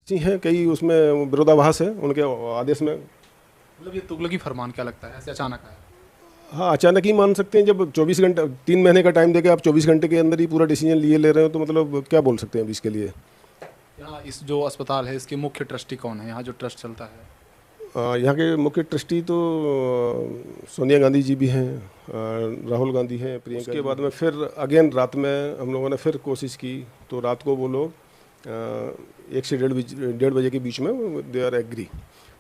सी हैं, कई उसमें विरोधाभास है उनके आदेश में। मतलब ये तुगलकी फरमान क्या लगता है, ऐसे अचानक आया? हाँ, अचानक ही मान सकते हैं। जब 24 घंटे 3 महीने का टाइम देके आप 24 घंटे के अंदर ही पूरा डिसीजन लिए ले रहे हो, तो मतलब क्या बोल सकते हैं अभी इसके लिए। यहाँ इस जो अस्पताल है इसके मुख्य ट्रस्टी कौन है, यहाँ जो ट्रस्ट चलता है? यहाँ के मुख्य ट्रस्टी तो सोनिया गांधी जी भी हैं, राहुल गांधी हैं, प्रियंका। उसके बाद में फिर अगेन रात में हम लोगों ने फिर कोशिश की, तो रात को वो लोग 1 से 1:30 बजे के बीच में दे आर एग्री।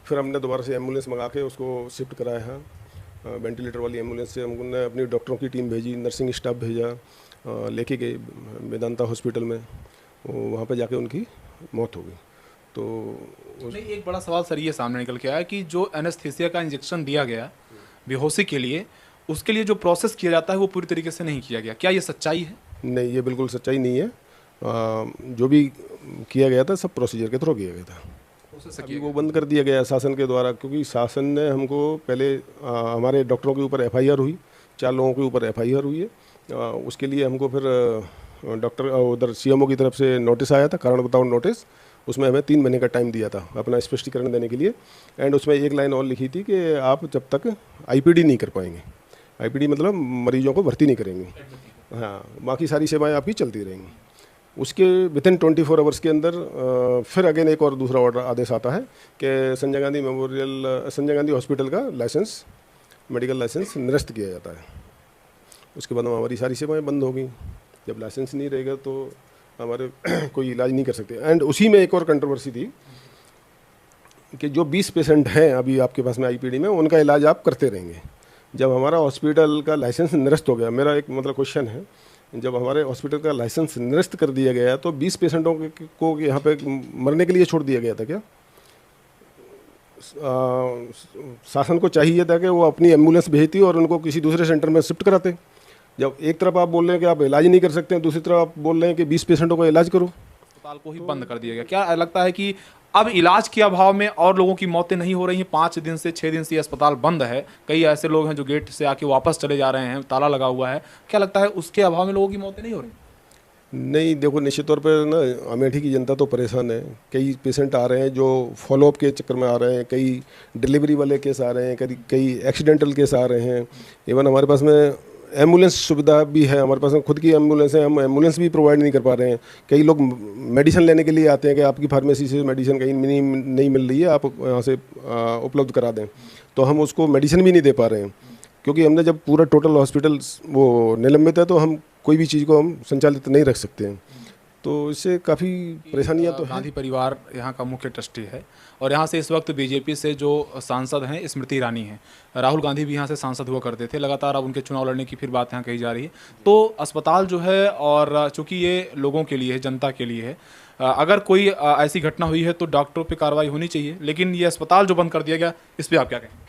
फिर हमने दोबारा से एम्बुलेंस मंगा के उसको शिफ्ट कराया है। वेंटिलेटर वाली एम्बुलेंस से हमने अपनी डॉक्टरों की टीम भेजी, नर्सिंग स्टाफ भेजा, लेके गए वेदांता हॉस्पिटल में। वहाँ पे जाके उनकी मौत हो गई। तो नहीं, एक बड़ा सवाल सर ये सामने निकल के आया कि जो एनेस्थीसिया का इंजेक्शन दिया गया बेहोशी के लिए, उसके लिए जो प्रोसेस किया जाता है वो पूरी तरीके से नहीं किया गया। क्या ये सच्चाई है? नहीं, ये बिल्कुल सच्चाई नहीं है। जो भी किया गया था सब प्रोसीजर के थ्रू किया गया था। प्रोसेस अभी वो बंद कर दिया गया है शासन के द्वारा, क्योंकि शासन ने हमको पहले हमारे डॉक्टरों के ऊपर एफआईआर हुई, 4 लोगों के ऊपर एफआईआर हुई है। उसके लिए हमको फिर डॉक्टर उधर सीएमओ की तरफ से नोटिस आया था, कारण बताओ नोटिस। उसमें हमें 3 महीने का टाइम दिया था अपना स्पष्टीकरण देने के लिए। एंड उसमें एक लाइन और लिखी थी कि आप जब तक आईपीडी नहीं कर पाएंगे, आईपीडी मतलब मरीजों को भर्ती नहीं करेंगे, हाँ, बाकी सारी सेवाएं आपकी चलती रहेंगी। उसके विथिन 24 आवर्स के अंदर फिर अगेन एक और दूसरा ऑर्डर आदेश आता है कि संजय गांधी हॉस्पिटल का लाइसेंस, मेडिकल लाइसेंस निरस्त किया जाता है। उसके बाद हमारी सारी सेवाएं बंद हो गई। जब लाइसेंस नहीं रहेगा तो हमारे कोई इलाज नहीं कर सकते। एंड उसी में एक और कंट्रोवर्सी थी कि जो 20 पेशेंट हैं अभी आपके पास में आईपीडी में, उनका इलाज आप करते रहेंगे। जब हमारा हॉस्पिटल का लाइसेंस निरस्त हो गया, मेरा एक मतलब क्वेश्चन है, जब हमारे हॉस्पिटल का लाइसेंस निरस्त कर दिया गया तो 20 पेशेंटों को यहाँ पे मरने के लिए छोड़ दिया गया था क्या? शासन को चाहिए था कि वो अपनी एम्बुलेंस भेजती और उनको किसी दूसरे सेंटर में शिफ्ट कराते। जब एक तरफ आप बोल रहे हैं कि आप इलाज नहीं कर सकते हैं, दूसरी तरफ आप बोल रहे हैं कि 20 पेशेंटों का इलाज करो। अस्पताल को ही बंद कर दिया गया। क्या लगता है कि अब इलाज के अभाव में और लोगों की मौतें नहीं हो रही हैं? 5 दिन से 6 दिन से ये अस्पताल बंद है, कई ऐसे लोग हैं जो गेट से आके वापस चले जा रहे हैं, ताला लगा हुआ है। क्या लगता है उसके अभाव में लोगों की मौतें नहीं हो रही? नहीं, देखो, निश्चित तौर पर ना अमेठी की जनता तो परेशान है। कई पेशेंट आ रहे हैं जो फॉलोअप के चक्कर में आ रहे हैं, कई डिलीवरी वाले केस आ रहे हैं, कई एक्सीडेंटल केस आ रहे हैं। इवन हमारे पास में एम्बुलेंस सुविधा भी है, हमारे पास में खुद की एम्बुलेंस है, हम एम्बुलेंस भी प्रोवाइड नहीं कर पा रहे हैं। कई लोग मेडिसिन लेने के लिए आते हैं कि आपकी फार्मेसी से मेडिसिन कहीं नहीं मिल रही है, आप यहाँ से उपलब्ध करा दें, तो हम उसको मेडिसिन भी नहीं दे पा रहे हैं। क्योंकि हमने जब पूरा टोटल हॉस्पिटल वो निलंबित है, तो हम कोई भी चीज़ को हम संचालित नहीं रख सकते हैं। तो इससे काफ़ी परेशानियां तो हैं। गांधी परिवार यहाँ का मुख्य ट्रस्टी है और यहाँ से इस वक्त बीजेपी से जो सांसद हैं स्मृति ईरानी हैं। राहुल गांधी भी यहाँ से सांसद हुआ करते थे, लगातार अब उनके चुनाव लड़ने की फिर बात यहाँ कही जा रही है। तो अस्पताल जो है, और चूंकि ये लोगों के लिए है, जनता के लिए है, अगर कोई ऐसी घटना हुई है तो डॉक्टरों पर कार्रवाई होनी चाहिए, लेकिन ये अस्पताल जो बंद कर दिया गया, इस पर आप क्या कहें?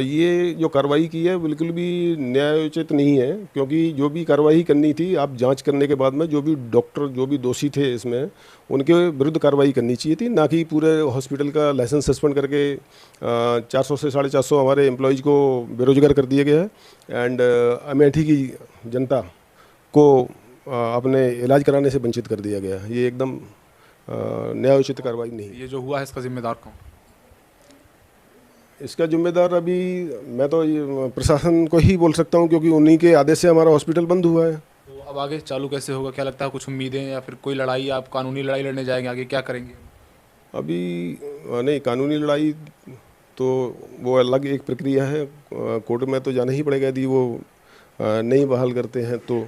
ये जो कार्रवाई की है बिल्कुल भी न्यायोचित नहीं है, क्योंकि जो भी कार्रवाई करनी थी, आप जांच करने के बाद में जो भी डॉक्टर जो भी दोषी थे इसमें, उनके विरुद्ध कार्रवाई करनी चाहिए थी, ना कि पूरे हॉस्पिटल का लाइसेंस सस्पेंड करके 400 से 450 हमारे एम्प्लॉयज़ को बेरोजगार कर दिया गया है। एंड अमेठी की जनता को अपने इलाज कराने से वंचित कर दिया गया। ये एकदम न्यायोचित कार्रवाई नहीं है। ये जो हुआ है इसका जिम्मेदार कौन? इसका जिम्मेदार अभी मैं तो प्रशासन को ही बोल सकता हूं, क्योंकि उन्हीं के आदेश से हमारा हॉस्पिटल बंद हुआ है। तो अब आगे चालू कैसे होगा, क्या लगता है? कुछ उम्मीदें या फिर कोई लड़ाई, आप कानूनी लड़ाई लड़ने जाएंगे, आगे क्या करेंगे? अभी नहीं, कानूनी लड़ाई तो वो अलग एक प्रक्रिया है, कोर्ट में तो जाना ही पड़ेगा यदि वो नहीं बहाल करते हैं तो।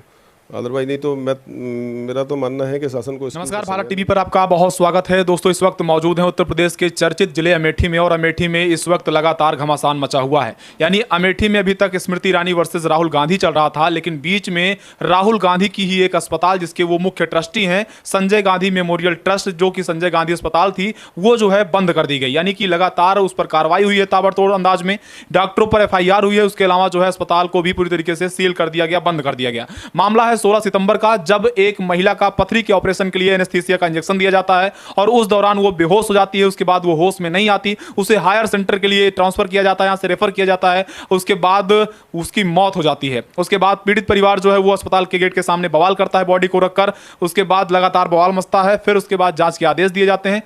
अदरवाइज नहीं तो मेरा तो मानना है कि शासन को। नमस्कार, भारत टीवी पर आपका बहुत स्वागत है। दोस्तों, इस वक्त मौजूद हैं उत्तर प्रदेश के चर्चित जिले अमेठी में, और अमेठी में इस वक्त लगातार घमासान मचा हुआ है। यानी अमेठी में अभी तक स्मृति ईरानी वर्सेस राहुल गांधी चल रहा था, लेकिन बीच में राहुल गांधी की ही एक अस्पताल, जिसके वो मुख्य ट्रस्टी हैं, संजय गांधी मेमोरियल ट्रस्ट, जो कि संजय गांधी अस्पताल थी, वो जो है बंद कर दी गई। यानी कि लगातार उस पर कार्रवाई हुई है ताबड़तोड़ अंदाज में, डॉक्टरों पर एफआईआर हुई है। उसके अलावा जो है अस्पताल को भी पूरी तरीके से सील कर दिया गया, बंद कर दिया गया। मामला है 16 सितंबर का, जब एक महिला का पथरी के ऑपरेशन के लिए एनेस्थीसिया का इंजेक्शन दिया जाता है और उस दौरान वो बेहोश हो जाती है। उसके बाद वो होश में नहीं आती, उसे हायर सेंटर के लिए ट्रांसफर किया जाता है, यहां से रेफर किया जाता है। उसके बाद उसकी मौत हो जाती है। उसके बाद पीड़ित परिवार जो है वो अस्पताल के गेट के सामने बवाल करता है बॉडी को रखकर। उसके बाद लगातार बवाल मचता है। फिर उसके बाद जांच के आदेश दिए जाते हैं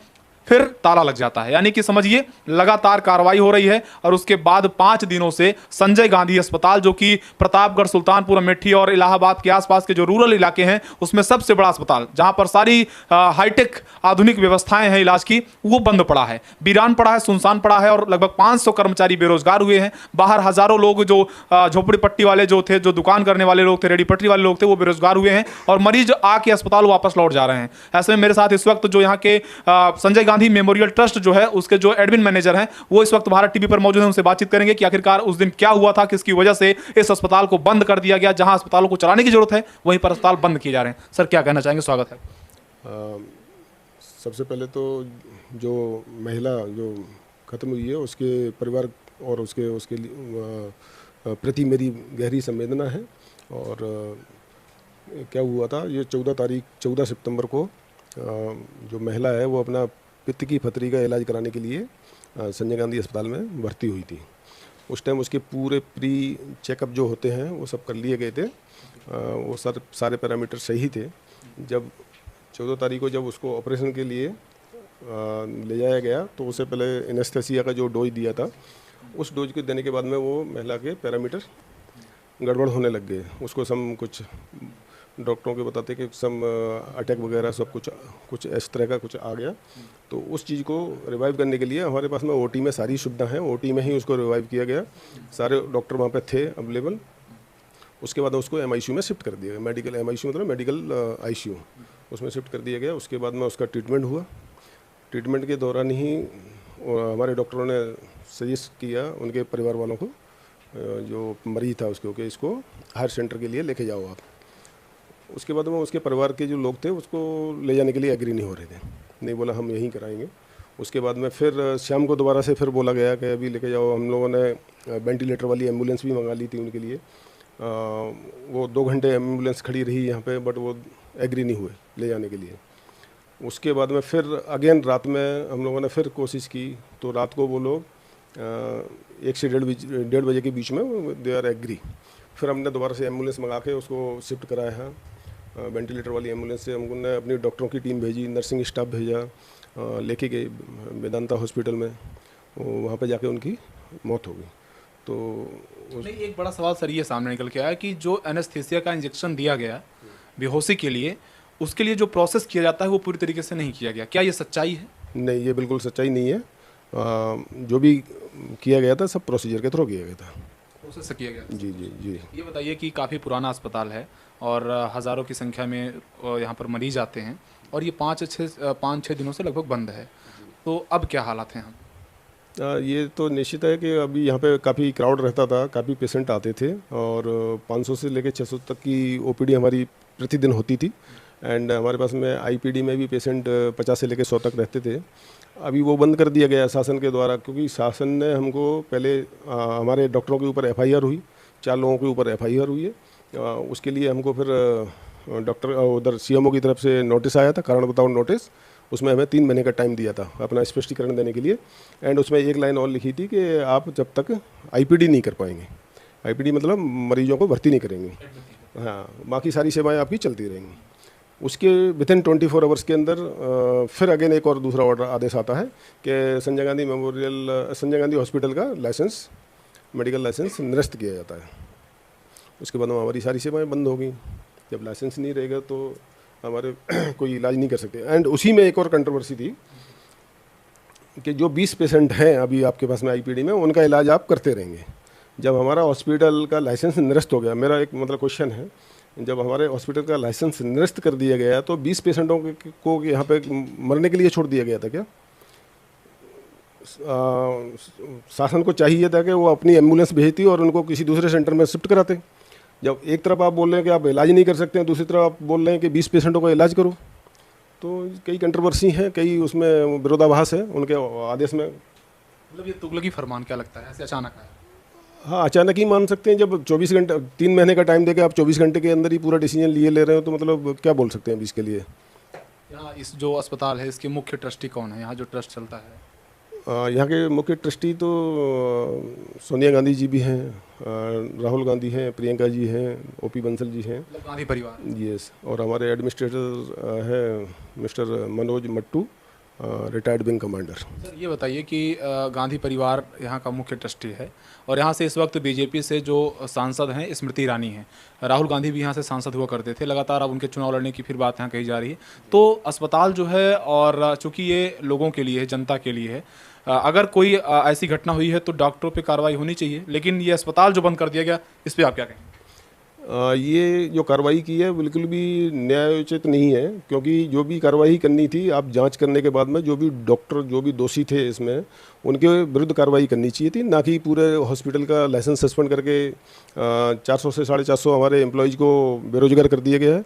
फिर ताला लग जाता है। यानी कि समझिए लगातार कार्रवाई हो रही है और उसके बाद 5 दिनों से संजय गांधी अस्पताल, जो कि प्रतापगढ़, सुल्तानपुर, अमेठी और इलाहाबाद के आसपास के जो रूरल इलाके हैं उसमें सबसे बड़ा अस्पताल, जहां पर सारी हाईटेक आधुनिक व्यवस्थाएं हैं इलाज की, वो बंद पड़ा है, वीरान पड़ा है, सुनसान पड़ा है और लगभग 500 कर्मचारी बेरोजगार हुए हैं। बाहर हजारों लोग जो झोपड़ी पट्टी वाले जो थे, जो दुकान करने वाले लोग थे, रेडी पटरी वाले लोग थे, वो बेरोजगार हुए हैं और मरीज आके अस्पताल वापस लौट जा रहे हैं। ऐसे में मेरे साथ इस वक्त जो यहाँ के संजय गांधी मेमोरियल ट्रस्ट जो है उसके जो एडमिन मैनेजर हैं वो इस वक्त भारत टीवी पर मौजूद हैं। उनसे बातचीत करेंगे कि आखिरकार उस दिन क्या हुआ था, किसकी वजह से इस अस्पताल को बंद कर दिया गया। जहां अस्पतालों को चलाने की जरूरत है वहीं पर अस्पताल बंद किए जा रहे हैं। सर, क्या कहना चाहेंगे? स्वागत है। सबसे पहले तो जो महिला जो ख़त्म हुई है उसके परिवार और उसके उसके प्रति मेरी गहरी संवेदना है। और क्या हुआ था, ये 14 सितंबर को जो महिला है वो अपना पित्त की पथरी का इलाज कराने के लिए संजय गांधी अस्पताल में भर्ती हुई थी। उस टाइम उसके पूरे प्री चेकअप जो होते हैं वो सब कर लिए गए थे, वो सारे पैरामीटर सही थे। जब 14 तारीख को जब उसको ऑपरेशन के लिए ले जाया गया तो उससे पहले एनेस्थेसिया का जो डोज दिया था, उस डोज के देने के बाद में वो महिला के पैरामीटर गड़बड़ होने लग गए। उसको सम कुछ डॉक्टरों के बताते कि सम अटैक वगैरह सब कुछ इस तरह का कुछ आ गया। तो उस चीज़ को रिवाइव करने के लिए हमारे पास में ओटी में सारी सुविधा है, ओटी में ही उसको रिवाइव किया गया। सारे डॉक्टर वहाँ पे थे अवेलेबल। उसके बाद उसको एमआईसीयू में शिफ्ट कर दिया गया, मेडिकल एमआईसीयू मतलब मेडिकल आईसीयू, उसमें शिफ्ट कर दिया गया। उसके बाद में उसका ट्रीटमेंट हुआ। ट्रीटमेंट के दौरान ही हमारे डॉक्टरों ने सजेस्ट किया उनके परिवार वालों को, जो मरीज था उसको, कि इसको हायर सेंटर के लिए लेके जाओ आप। उसके बाद में उसके परिवार के जो लोग थे उसको ले जाने के लिए एग्री नहीं हो रहे थे, नहीं बोला हम यहीं कराएंगे। उसके बाद में फिर शाम को दोबारा से फिर बोला गया कि अभी लेके जाओ। हम लोगों ने वेंटिलेटर वाली एम्बुलेंस भी मंगा ली थी उनके लिए। वो 2 घंटे एम्बुलेंस खड़ी रही यहाँ पे, बट वो एग्री नहीं हुए ले जाने के लिए। उसके बाद में फिर अगेन रात में हम लोगों ने फिर कोशिश की, तो रात को वो लोग 1 से 1:30 बजे के बीच में दे आर एग्री। फिर हमने दोबारा से एम्बुलेंस मंगा के उसको शिफ्ट कराया है। वेंटिलेटर वाली एम्बुलेंस से हमने अपनी डॉक्टरों की टीम भेजी, नर्सिंग स्टाफ भेजा, लेके गए वेदांता हॉस्पिटल में। वहाँ पे जाके उनकी मौत हो गई। तो नहीं, एक बड़ा सवाल सर ये सामने निकल के आया कि जो एनेस्थेसिया का इंजेक्शन दिया गया बेहोशी के लिए, उसके लिए जो प्रोसेस किया जाता है वो पूरी तरीके से नहीं किया गया। क्या ये सच्चाई है? नहीं, ये बिल्कुल सच्चाई नहीं है। जो भी किया गया था सब प्रोसीजर के थ्रू किया गया था, प्रोसेस से किया गया। जी जी जी। ये बताइए कि काफ़ी पुराना अस्पताल है और हज़ारों की संख्या में यहाँ पर मरीज आते हैं और ये 5-6 दिनों से लगभग बंद है, तो अब क्या हालात हैं? ये तो निश्चित है कि अभी यहाँ पे काफ़ी क्राउड रहता था, काफ़ी पेशेंट आते थे और 500 से लेकर 600 तक की ओपीडी हमारी प्रतिदिन होती थी। एंड हमारे पास में आईपीडी में भी पेशेंट 50 से लेकर 100 तक रहते थे। अभी वो बंद कर दिया गया शासन के द्वारा, क्योंकि शासन ने हमको पहले हमारे डॉक्टरों के ऊपर एफआईआर हुई, 4 लोगों के ऊपर एफआईआर हुई है। उसके लिए हमको फिर डॉक्टर उधर सीएमओ की तरफ से नोटिस आया था, कारण बताओ नोटिस। उसमें हमें 3 महीने का टाइम दिया था अपना स्पष्टीकरण देने के लिए। एंड उसमें एक लाइन और लिखी थी कि आप जब तक आईपीडी नहीं कर पाएंगे, आईपीडी मतलब मरीजों को भर्ती नहीं करेंगे, हाँ, बाकी सारी सेवाएं आपकी चलती रहेंगी। उसके विथिन 24 आवर्स के अंदर फिर अगेन एक और दूसरा ऑर्डर आदेश आता है कि संजय गांधी हॉस्पिटल का लाइसेंस, मेडिकल लाइसेंस निरस्त किया जाता है। उसके बाद हमारी सारी सेवाएं बंद हो गई। जब लाइसेंस नहीं रहेगा तो हमारे कोई इलाज नहीं कर सकते। एंड उसी में एक और कंट्रोवर्सी थी कि जो 20 पेशेंट हैं अभी आपके पास में आईपीडी में, उनका इलाज आप करते रहेंगे। जब हमारा हॉस्पिटल का लाइसेंस निरस्त हो गया, मेरा एक मतलब क्वेश्चन है, जब हमारे हॉस्पिटल का लाइसेंस निरस्त कर दिया गया तो 20 पेशेंटों को यहाँ पे मरने के लिए छोड़ दिया गया था क्या? शासन को चाहिए था कि वो अपनी एम्बुलेंस भेजती और उनको किसी दूसरे सेंटर में शिफ्ट कराते। जब एक तरफ आप बोल रहे हैं कि आप इलाज नहीं कर सकते हैं, दूसरी तरफ आप बोल रहे हैं कि 20 पेशेंटों का इलाज करो, तो कई कंट्रोवर्सी हैं, कई उसमें विरोधाभास है उनके आदेश में। मतलब ये तुगलकी फरमान क्या लगता है, ऐसे अचानक आया? हाँ, अचानक ही मान सकते हैं। जब 24 घंटे 3 महीने का टाइम देके आप 24 घंटे के अंदर ही पूरा डिसीजन ले रहे हो, तो मतलब क्या बोल सकते हैं अभी इसके लिए। यहाँ इस जो अस्पताल है इसके मुख्य ट्रस्टी कौन है, यहाँ जो ट्रस्ट चलता है? यहाँ के मुख्य ट्रस्टी तो सोनिया गांधी जी भी हैं, राहुल गांधी हैं, प्रियंका जी हैं, ओपी बंसल जी हैं, मतलब गांधी परिवार। यस। और हमारे एडमिनिस्ट्रेटर हैं mister Manoj Mattoo, retired wing commander. Sir ये बताइए कि गांधी परिवार यहाँ का मुख्य ट्रस्टी है और यहाँ से इस वक्त बीजेपी से जो सांसद हैं स्मृति ईरानी हैं, राहुल गांधी भी यहाँ से सांसद हुआ करते थे, लगातार अब उनके चुनाव लड़ने की फिर बात यहाँ कही जा रही है। तो अस्पताल जो है, और चूंकि ये लोगों के लिए है, जनता के लिए है, अगर कोई ऐसी घटना हुई है तो डॉक्टरों पे कार्रवाई होनी चाहिए, लेकिन ये अस्पताल जो बंद कर दिया गया, इस पर आप क्या कहेंगे? ये जो कार्रवाई की है बिल्कुल भी न्यायोचित नहीं है, क्योंकि जो भी कार्रवाई करनी थी आप जांच करने के बाद में जो भी डॉक्टर जो भी दोषी थे इसमें उनके विरुद्ध कार्रवाई करनी चाहिए थी, ना कि पूरे हॉस्पिटल का लाइसेंस सस्पेंड करके 400 से 450 हमारे एम्प्लॉयज़ को बेरोजगार कर दिया गया है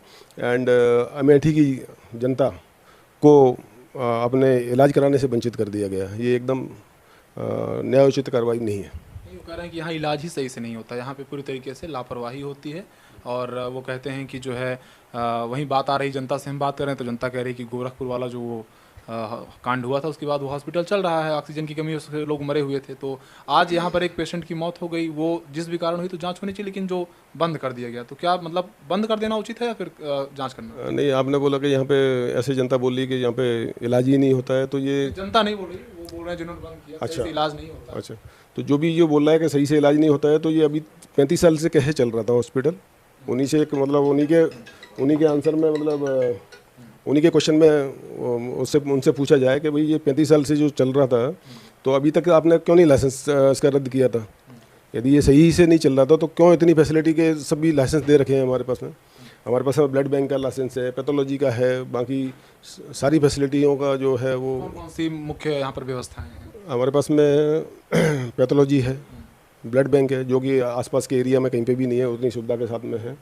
एंड अमेठी की जनता को अपने इलाज कराने से वंचित कर दिया गया है। ये एकदम न्यायोचित कार्रवाई नहीं है। वो कह रहे हैं कि यहाँ इलाज ही सही से नहीं होता, यहाँ पे पूरी तरीके से लापरवाही होती है, और वो कहते हैं कि जो है वहीं बात आ रही, जनता से हम बात कर रहे हैं तो जनता कह रही है कि गोरखपुर वाला जो वो कांड हुआ था उसके बाद वो हॉस्पिटल चल रहा है, ऑक्सीजन की कमी से लोग मरे हुए थे, तो आज यहाँ पर एक पेशेंट की मौत हो गई, वो जिस भी कारण हुई तो जांच होनी चाहिए, लेकिन जो बंद कर दिया गया, तो क्या मतलब बंद कर देना उचित है या फिर जांच करना? नहीं, आपने बोला कि यहाँ पे ऐसे जनता बोल रही कि यहाँ पे इलाज ही नहीं होता है, तो ये जनता नहीं बोल रही, वो बोल रहे हैं जिन्होंने बंद किया अच्छा, इलाज नहीं होता। अच्छा, तो जो भी ये बोल रहा है कि सही से इलाज नहीं होता है, तो ये अभी 35 साल से कैसे चल रहा था हॉस्पिटल, उन्हीं से एक मतलब उन्हीं के आंसर में मतलब उन्हीं के क्वेश्चन में उनसे पूछा जाए कि भाई ये 35 साल से जो चल रहा था तो अभी तक आपने क्यों नहीं लाइसेंस इसका रद्द किया था? यदि ये सही से नहीं चल रहा था तो क्यों इतनी फैसिलिटी के सभी लाइसेंस दे रखे हैं हमारे पास में? हमारे पास ब्लड बैंक का लाइसेंस है, पैथोलॉजी का है, बाकी सारी फैसिलिटियों का जो है वो। कौन सी मुख्य यहाँ पर व्यवस्थाएं हैं? हमारे पास में पैथोलॉजी है, ब्लड बैंक है, जो कि आसपास के एरिया में कहीं पे भी नहीं है, उतनी सुविधा के साथ में है,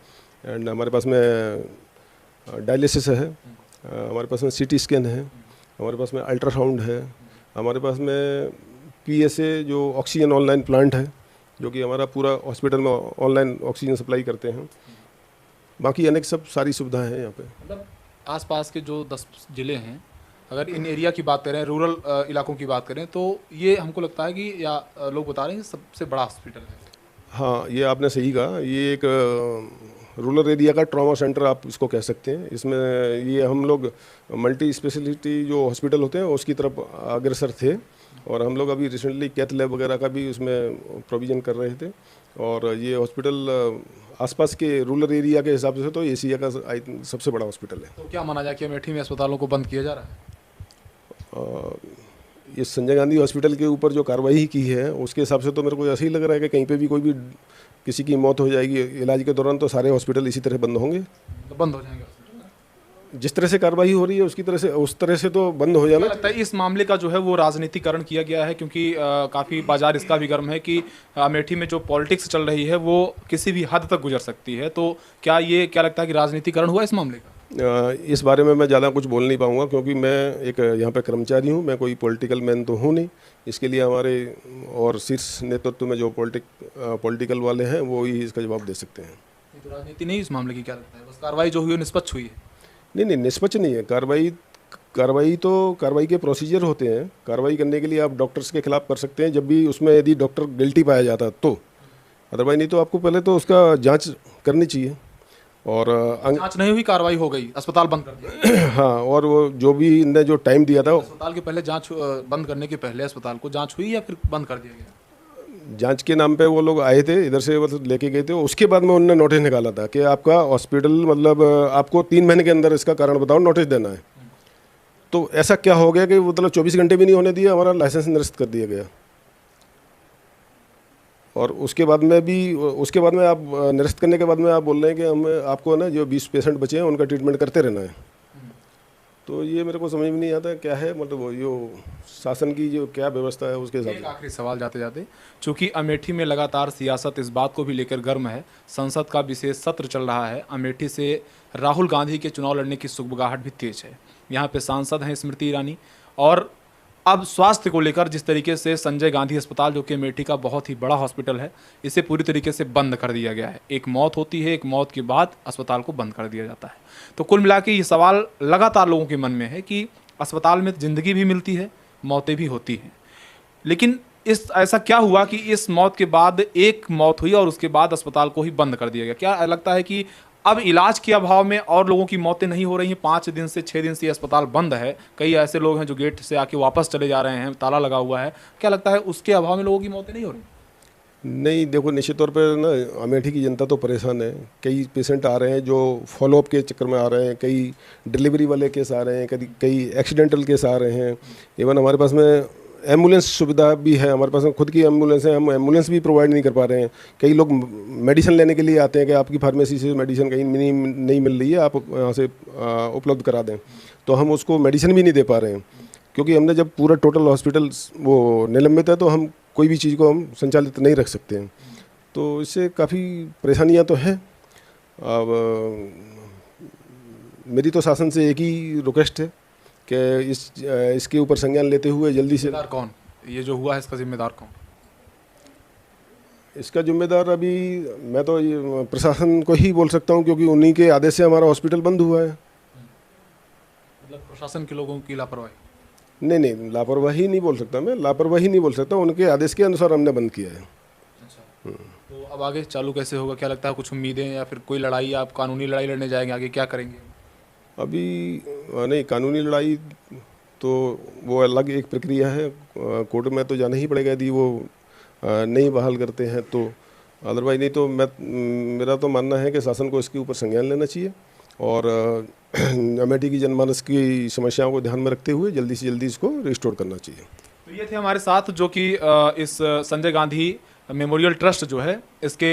एंड हमारे पास में डायलिसिस है, हमारे पास में सीटी स्कैन है, हमारे पास में अल्ट्रासाउंड है, हमारे पास में PSA जो ऑक्सीजन ऑनलाइन प्लांट है, जो कि हमारा पूरा हॉस्पिटल में ऑनलाइन ऑक्सीजन सप्लाई करते हैं। बाकी अनेक सब सारी सुविधाएं हैं यहाँ पे। मतलब आसपास के जो 10 ज़िले हैं, अगर इन एरिया की बात करें, रूरल इलाकों की बात करें, तो ये हमको लगता है कि या लोग बता रहे हैं सबसे बड़ा हॉस्पिटल है। हाँ, ये आपने सही कहा, ये एक रूरल एरिया का ट्रॉमा सेंटर आप इसको कह सकते हैं। इसमें ये हम लोग मल्टी स्पेशलिटी जो हॉस्पिटल होते हैं उसकी तरफ अग्रसर थे, और हम लोग अभी रिसेंटली कैथ लैब वगैरह का भी उसमें प्रोविज़न कर रहे थे, और ये हॉस्पिटल आसपास के रूरल एरिया के हिसाब से तो एशिया का सबसे बड़ा हॉस्पिटल है। तो क्या माना जाए कि अमेठी में अस्पतालों को बंद किया जा रहा है? ये संजय गांधी हॉस्पिटल के ऊपर जो कार्रवाई की है उसके हिसाब से तो मेरे को ऐसा ही लग रहा है कि कहीं पे भी कोई भी किसी की मौत हो जाएगी इलाज के दौरान तो सारे हॉस्पिटल इसी तरह बंद होंगे। तो बंद हो जाएंगे जिस तरह से कार्रवाई हो रही है उस तरह से तो बंद हो जाना। लगता है इस मामले का जो है वो राजनीतिकरण किया गया है, क्योंकि काफ़ी बाजार इसका भी गर्म है कि अमेठी में जो पॉलिटिक्स चल रही है वो किसी भी हद तक गुजर सकती है। तो क्या लगता है कि राजनीतिकरण हुआ इस मामले का? इस बारे में मैं ज़्यादा कुछ बोल नहीं पाऊँगा, क्योंकि मैं एक यहाँ पे कर्मचारी हूँ, मैं कोई पॉलिटिकल मैन तो हूँ नहीं। इसके लिए हमारे और शीर्ष नेतृत्व में जो पॉलिटिकल वाले हैं वो ही इसका जवाब दे सकते हैं। तो राजनीति नहीं इस मामले की, क्या लगता है? बस कार्रवाई जो हुई है निष्पक्ष हुई है? नहीं, निष्पक्ष नहीं है कार्रवाई के प्रोसीजर होते हैं। कार्रवाई करने के लिए आप डॉक्टर्स के खिलाफ कर सकते हैं जब भी उसमें यदि डॉक्टर गिल्टी पाया जाता तो, अदरवाइज नहीं तो आपको पहले तो उसका जांच करनी चाहिए। और जांच नहीं हुई, कार्रवाई हो गई, अस्पताल बंद कर दिया। हाँ, और वो जो भी इनने जो टाइम दिया था, अस्पताल के पहले जांच, बंद करने के पहले अस्पताल को जांच हुई या फिर बंद कर दिया गया? जांच के नाम पे वो लोग आए थे, इधर से मतलब लेके गए थे, उसके बाद में उन्होंने नोटिस निकाला था कि आपका हॉस्पिटल मतलब आपको 3 महीने के अंदर इसका कारण बताओ, नोटिस देना है। तो ऐसा क्या हो गया कि मतलब 24 घंटे भी नहीं होने दिया, हमारा लाइसेंस निरस्त कर दिया गया। और उसके बाद में आप निरस्त करने के बाद में आप बोल रहे हैं कि हम आपको ना जो 20 पेशेंट बचे हैं उनका ट्रीटमेंट करते रहना है। तो ये मेरे को समझ में नहीं आता क्या है, मतलब वो जो शासन की जो क्या व्यवस्था है उसके हिसाब से। आखिरी सवाल जाते जाते, चूंकि अमेठी में लगातार सियासत इस बात को भी लेकर गर्म है, संसद का विशेष सत्र चल रहा है, अमेठी से राहुल गांधी के चुनाव लड़ने की सुगबुगाहट भी तेज है। यहाँ पे सांसद हैं स्मृति ईरानी, और अब स्वास्थ्य को लेकर जिस तरीके से संजय गांधी अस्पताल, जो कि अमेठी का बहुत ही बड़ा हॉस्पिटल है, इसे पूरी तरीके से बंद कर दिया गया है। एक मौत होती है, एक मौत के बाद अस्पताल को बंद कर दिया जाता है। तो कुल मिला के ये सवाल लगातार लोगों के मन में है कि अस्पताल में ज़िंदगी भी मिलती है, मौतें भी होती हैं, लेकिन ऐसा क्या हुआ कि इस मौत के बाद एक मौत हुई और उसके बाद अस्पताल को ही बंद कर दिया गया? क्या लगता है कि अब इलाज के अभाव में और लोगों की मौतें नहीं हो रही हैं। 5 दिन से 6 दिन से ये अस्पताल बंद है। कई ऐसे लोग हैं जो गेट से आके वापस चले जा रहे हैं, ताला लगा हुआ है। क्या लगता है उसके अभाव में लोगों की मौतें नहीं हो रही? नहीं, देखो, निश्चित तौर पे ना अमेठी की जनता तो परेशान है। कई पेशेंट आ रहे हैं जो फॉलोअप के चक्कर में आ रहे हैं, कई डिलीवरी वाले केस आ रहे हैं, कई एक्सीडेंटल केस आ रहे हैं। इवन हमारे पास में एम्बुलेंस सुविधा भी है, हमारे पास में खुद की एम्बुलेंस है, हम एम्बुलेंस भी प्रोवाइड नहीं कर पा रहे हैं। कई लोग मेडिसिन लेने के लिए आते हैं कि आपकी फार्मेसी से मेडिसिन कहीं नहीं मिल रही है, आप यहाँ से उपलब्ध करा दें, तो हम उसको मेडिसिन भी नहीं दे पा रहे हैं, क्योंकि हमने जब पूरा टोटल हॉस्पिटल वो निलंबित है तो हम कोई भी चीज़ को हम संचालित नहीं रख सकते हैं। तो इससे काफ़ी परेशानियाँ तो हैं। अब मेरी तो शासन से एक ही रिक्वेस्ट है कि इसके ऊपर संज्ञान लेते हुए जल्दी से। जिम्मेदार कौन, ये जो हुआ है इसका जिम्मेदार कौन? इसका जिम्मेदार अभी मैं तो ये प्रशासन को ही बोल सकता हूँ, क्योंकि उन्हीं के आदेश से हमारा हॉस्पिटल बंद हुआ है। मतलब प्रशासन के लोगों की लापरवाही? नहीं, लापरवाही नहीं बोल सकता मैं, लापरवाही नहीं बोल सकता, उनके आदेश के अनुसार हमने बंद किया है। अच्छा, तो अब आगे चालू कैसे होगा? क्या लगता है, कुछ उम्मीदें या फिर कोई लड़ाई, आप कानूनी लड़ाई लड़ने जाएंगे? आगे क्या करेंगे? अभी नहीं, कानूनी लड़ाई तो वो अलग एक प्रक्रिया है, कोर्ट में तो जाना ही पड़ेगा यदि वो नहीं बहाल करते हैं तो। अदरवाइज नहीं तो मेरा तो मानना है कि शासन को इसके ऊपर संज्ञान लेना चाहिए और अमेठी की जनमानस की समस्याओं को ध्यान में रखते हुए जल्दी से जल्दी इसको रिस्टोर करना चाहिए। तो ये थे हमारे साथ जो कि इस संजय गांधी मेमोरियल ट्रस्ट जो है इसके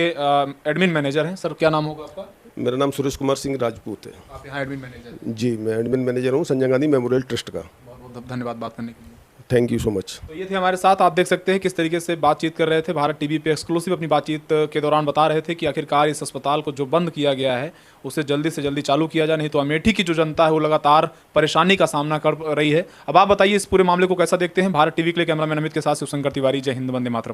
एडमिन मैनेजर हैं। सर, क्या नाम होगा आपका? मेरा नाम सुरेश कुमार सिंह राजपूत है। आप यहाँ एडमिन मैनेजर? जी, मैं एडमिन मैनेजर हूँ संजय गांधी मेमोरियल ट्रस्ट का। बहुत बहुत धन्यवाद बात करने के लिए। Thank you so much. तो ये थे हमारे साथ, आप देख सकते हैं किस तरीके से बातचीत कर रहे थे। भारत टीवी पे एक्सक्लूसिव अपनी बातचीत के दौरान बता रहे थे कि आखिरकार इस अस्पताल को जो बंद किया गया है उसे जल्दी से जल्दी चालू किया जाए, नहीं तो अमेठी की जो जनता है वो लगातार परेशानी का सामना कर रही है। अब आप बताइए इस पूरे मामले को कैसा देखते हैं? भारत टीवी के लिए कैमरामैन अमित के साथ शिवशंकर तिवारी। जय हिंद, वंदे मातरम।